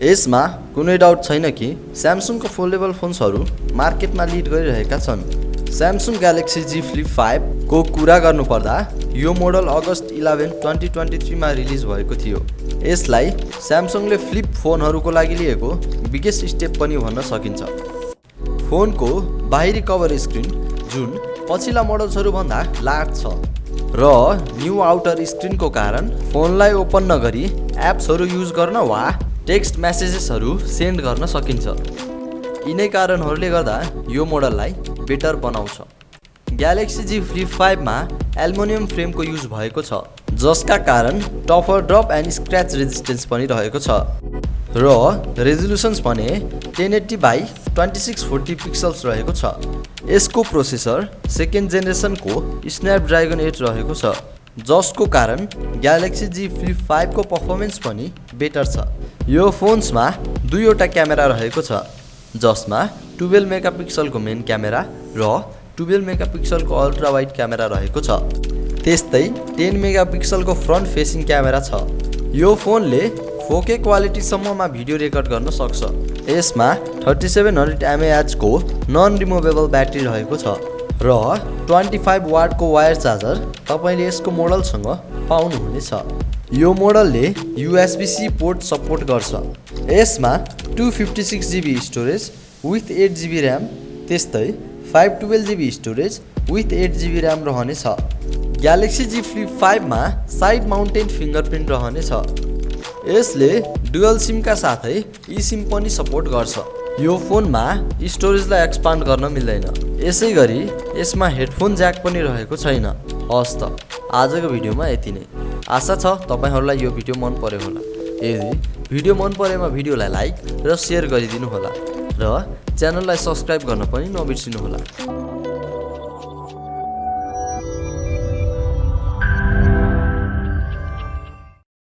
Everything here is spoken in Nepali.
यसमा कुनै डाउट छैन कि स्यामसङको फोल्डेबल फोन्सहरू मार्केटमा लिड गरिरहेका छन्। स्यामसङ ग्यालेक्सी Z Flip5 को कुरा गर्नुपर्दा यो मोडल अगस्त 11, 2023 मा रिलिज भएको थियो। यसलाई स्यामसङले फ्लिप फोनहरूको लागि लिएको बिगेस्ट स्टेप पनि भन्न सकिन्छ। फोनको बाहिरी कभर स्क्रिन जुन पछिल्ला मोडल्सहरू भन्दा लार्ज छ र न्यू आउटर स्क्रिनको कारण फोनलाई ओपन नगरी एप्सहरू युज गर्न वा टेक्स्ट मेसेजेसहरू सेन्ड गर्न सकिन्छ। यिनै कारणहरूले गर्दा यो मोडललाई बेटर बनाउँछ। ग्यालेक्सी Z Flip5 मा एल्युमिनियम फ्रेमको युज भएको छ, जसका कारण tougher drop and scratch resistance पनि रहेको छ र रेजोल्युसन्स भने 1080 by 2640 पिक्सल्स रहेको छ। यसको प्रोसेसर सेकेन्ड जेनेरेसनको स्न्यापड्र्यागन 8 रहेको छ, जसको कारण ग्यालेक्सी Z Flip5 को पर्फर्मेन्स पनि बेटर छ। यो फोन्समा दुईवटा क्यामेरा रहेको छ, जसमा 12 मेगापिक्सलको मेन क्यामेरा र 12 मेगापिक्सलको अल्ट्रा वाइड क्यामेरा रहेको छ। त्यस्तै 10 मेगापिक्सलको फ्रन्ट फेसिङ क्यामेरा छ। यो फोनले 4K क्वालिटीसम्ममा भिडियो रेकर्ड गर्न सक्छ। यसमा 3700 mAh को नन रिमुभेबल ब्याट्री रहेको छ र 25 वाटको वायर चार्जर तपाईले यसको मोडलसँग पाउनुहुनेछ। यो मोडलले USB-C पोर्ट सपोर्ट गर्छ। यसमा 256GB storage with 8GB RAM, त्यस्तै 512GB storage with 8GB RAM रहनेछ। ग्यालेक्सी Z Flip5 मा साइड माउन्टेड फिङ्गरप्रिन्ट रहनेछ। यसले डुअल सिमका साथै eSIM पनि सपोर्ट गर्छ। यो फोनमा स्टोरेजलाई एक्सपान्ड गर्न मिल्दैन, यसै गरी यसमा हेडफोन ज्याक पनि रहेको छैन। हस् त, आजको भिडियोमा यति नै। आशा छ तपाईहरुलाई यो भिडियो मन पर्यो होला। यदि भिडियो मन परेमा भिडियोलाई लाइक र शेयर गरिदिनु होला र च्यानललाई सब्स्क्राइब गर्न पनि नबिर्सिनु होला।